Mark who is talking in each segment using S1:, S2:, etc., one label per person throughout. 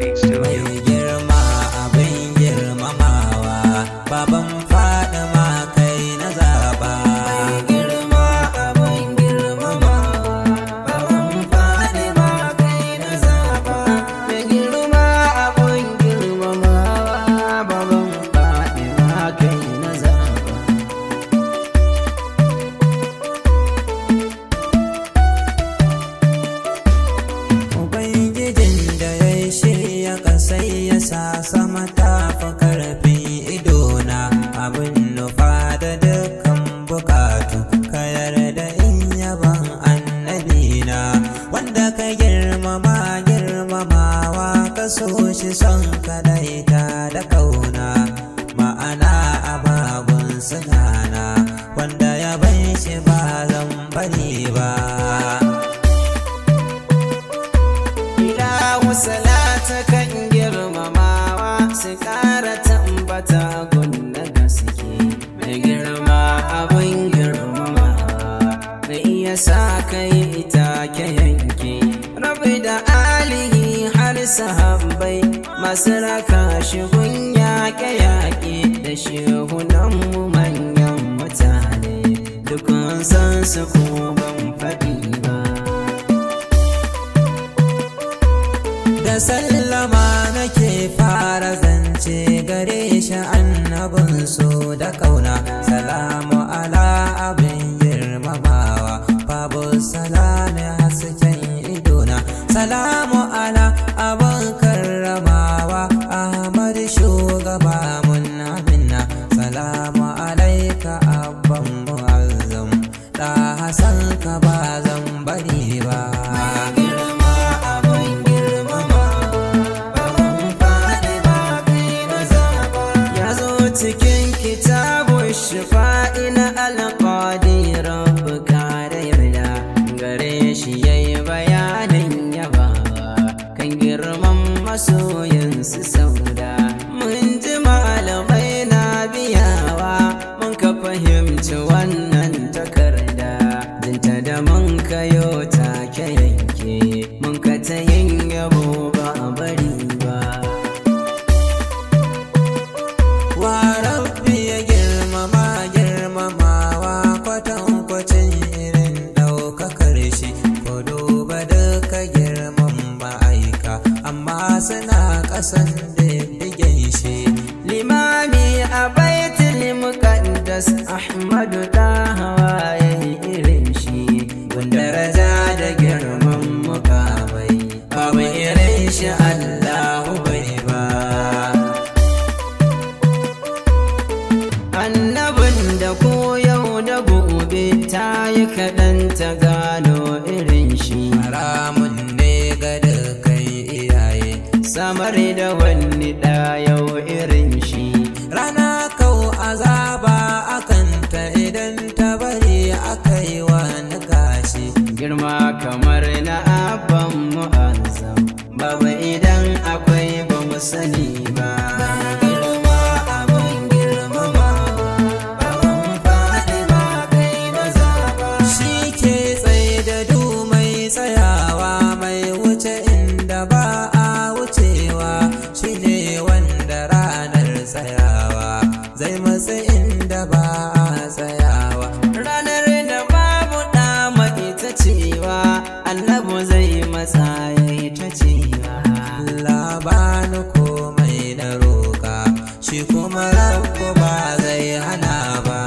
S1: Beat Studio.
S2: Mai girma abin girmamawa, baban Fadima kai na zaba. Mai girma abin girmamawa, baban Fadima kai na zaba. Mai girma abin girmamawa, baban Fadima kai na zaba. Ubangijin da ya shirya kasai ya sa sama ta fi karfin idona, abin nufa da dukkan bukatu ka yarda in yaban annabina, wanda ka girmama girmamawa ka so shi son ka daita da kauna, ma'ana abagun sunana wanda ya bai shi ba zan bari ba. Salata kan girmamawa su ƙara tambata gunna da suke mai girma abin girmamawa da iya sa kai ita ke yanke rabi da alihi har sahabbai masu raka shi gun yaƙe-yaƙe da shehunanmu manyan mutane dukkan san su ko ban faɗi ba. Da sallama nake fara zance gare shi annabin so da kauna, salamu ala abin girmamawa babu salami hasken idona, salamu ala abin karramawa Ahmad shugaba mun abinna, salamu alaika abban mu'azzam da Hassan ka ba zan bari ba. Cikin kitabun shifa'i na alƙadi rabu kare yarda gare shi ya yi bayanin yabawa kan girman masoyinsu sauda. Mun ji malamai na biyawa mun ka fahimci wannan takarda, jinta da mun kayo take yanke mun ka ta yin yabo ba a bari ba. Wa rabbi ya girmama girmamawa kwatankwacin irin ɗaukakar shi, ko duba duka girman ma'aika amma suna ƙasan diddigen shi. Limami a baitul muqaddas Ahmadu da hawaye irin shi, wanda daraja da girman mukamai babu irin shi Allahu bai ba. Annabin da ko yau da gobe ta yi kaɗan ta gano irin shi, haramun ne ga dukkan iyaye samar da wani ɗayau irin shi. Rana kau azaba akan ta idan ta bari aka yi wani gashi, girma kamar na abban mu'azzam babu idan akwai ba mu sani ba. Zai matsa inda ba a tsayawa, ranar da babu dama ita cewa annabu zai matsa ya ita cewa labanu komai na roƙa shi kuma rabbu ba zai hana ba.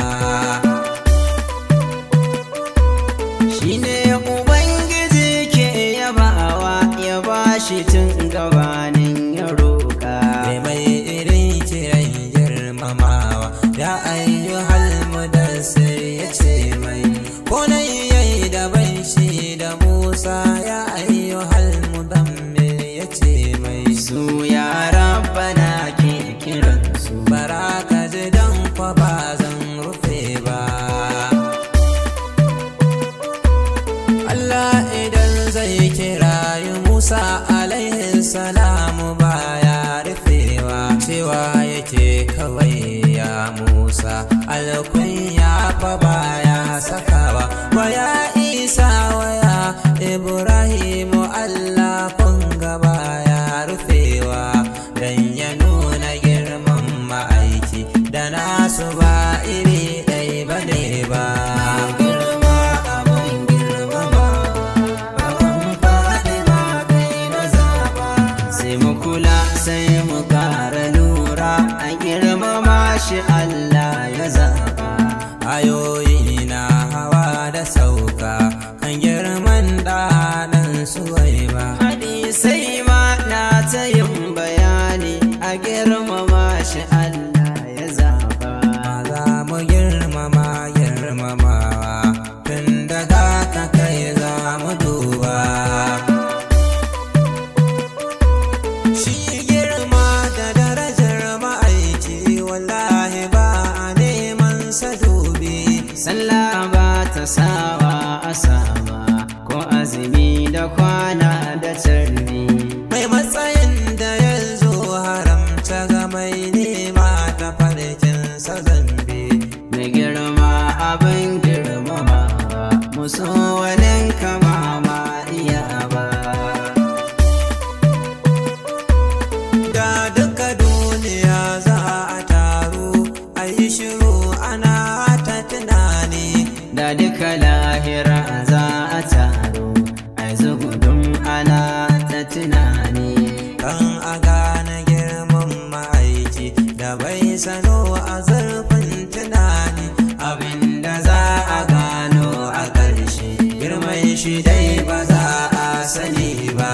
S2: Shi ne ubangiji ke yabawa ya ba shi tun gabanin ya roƙa, mai irin kiran girmamawa ya ayyuhal mudassir ya ce mai, ko na yayi da ban shi da Musa ya ayyuhal mudammir ya ce mai, su ya rabbana ke kiran su baraka ji dan kwa ba zan rufe ba. Allah idan zai kirayi Musa alaihi salamu baya rufewa, cewa yake kawai ya Musa alkunya fa baya sakawa, wa ya Isa wa ya Ibrahimu Allah kun gaba ya rufewa. mu kula sai mu ƙara lura a girmama shi Allah ya zaba. Ayoyi na hawa da sauka kan girman ɗaɗan Suwaiba. Hadisai ma na ta yin bayani a girmama shi Allah ya zaba. Za mu girmama girmamawa tun daga ta kai za mu duba. Shi girma da darajar ma'aiki wallahi ba a neman sa dubi. Sallah ba ta sawa a sama ko azumi da kwana da tarbi. Mai matsayin da ya zo haramta ga mai nema ta farkin sa zambe. Mai girma abin girmama muso wanin kama ma iya ba. Da duka duniya za a taru a yi shiru ana ta tunani. Da duka lahira za a taru a zugudun ana ta tunani. Kan a gane girman ma'aiki da bai sano a zurfin tunani. Abinda za a gano a ƙarshe girman shi dai ba za a sani ba.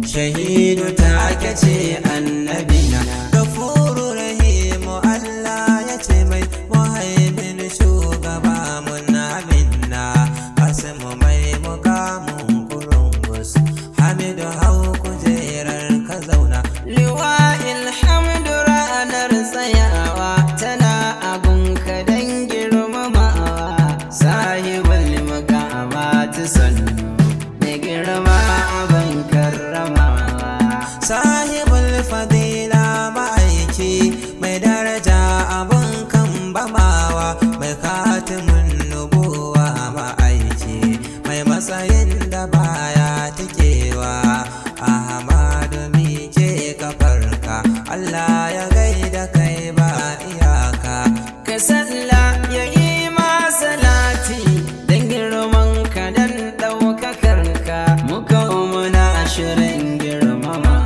S2: Shahidu take ce annabina. Gafuru rahimu Allah ya ce mai muhaimin shugaba muna minna. Asimu mai mukamun kurungus Hamidu hau kujerar ka zauna. Liwa'il hamdu ranar tsayawa tana abunka dan girmamawa. Sahibul makamati sannu da girma abin karrama. Sahibul fadila ma'aiki mai daraja abun kan bamawa. Mai katimin nubuwa ma'aiki mai matsayin da baya tikewa. Ahmadu mike kafarka Allah ya gaida kai ba iyaka. Ka salla ya yi ma salati dan girman ka dan ɗaukakar ka. Muka muna shirin girmama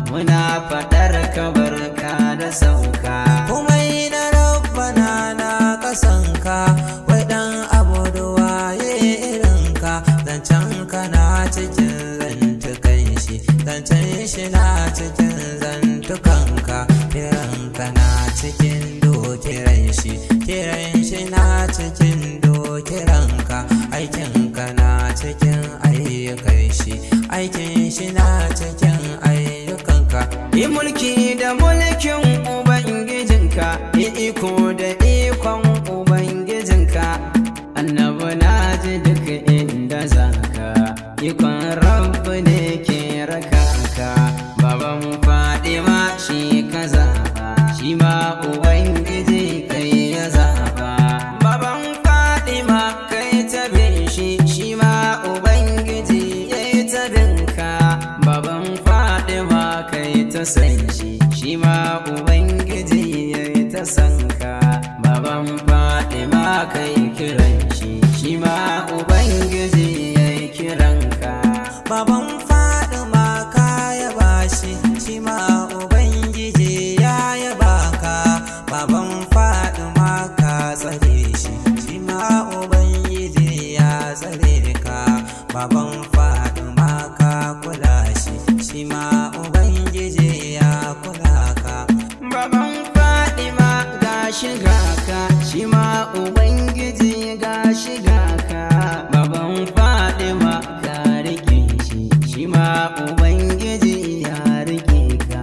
S2: muna faɗar ka barka da sauka. Komai na rabbana na kasanka wai dan abu da waye irinka. Zancen ka na cikin zantukan shi, zancen shi na cikin zantukanka. Kiranka na cikin dokiran shi, kiran shi na cikin dokiranka. Aikinka na cikin ayyukan shi, aikin shi na cikin ayyukanka. Yi mulki da mulkin Ubangijinka, yi iko da ikon Ubangijinka. Annabi na ji duk inda zaka, ikon Rabbu ne ke raka ka. Baban Fadima shi ka zaba, shi ma Ubangiji kai ya zaba. Baban Fadima kai ta bin shi, shi ma Ubangiji ya yi ta binka. Baban Fadima kai ta san shi, shi ma Ubangiji ya yi ta san ka. Baban Fadima kai kiran shi, shi ma Ubangiji ya yi kiran ka. Baban Fadima ka yaba shi, shi ma Ubangiji ya yaba ka. Baban Fadima ka tsare shi, shi ma Ubangiji ya tsare ka. Baban Fadima ka kula shi, shi ma Ubangiji ya kula ka. Baban Fadima ga shiga ka, shi ma Ubangiji ga shiga ka. Baban Fadima ka rike shi, shi ma Ubangiji ya rike ka.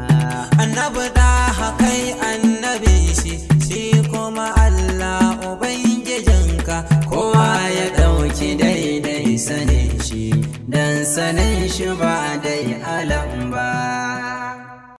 S2: Annabi da hakai annabi shi, shi kuma Allah Ubangijinka. Kowa ya ɗauki daidai sanin shi, dan sanin shi ba dai alam ba.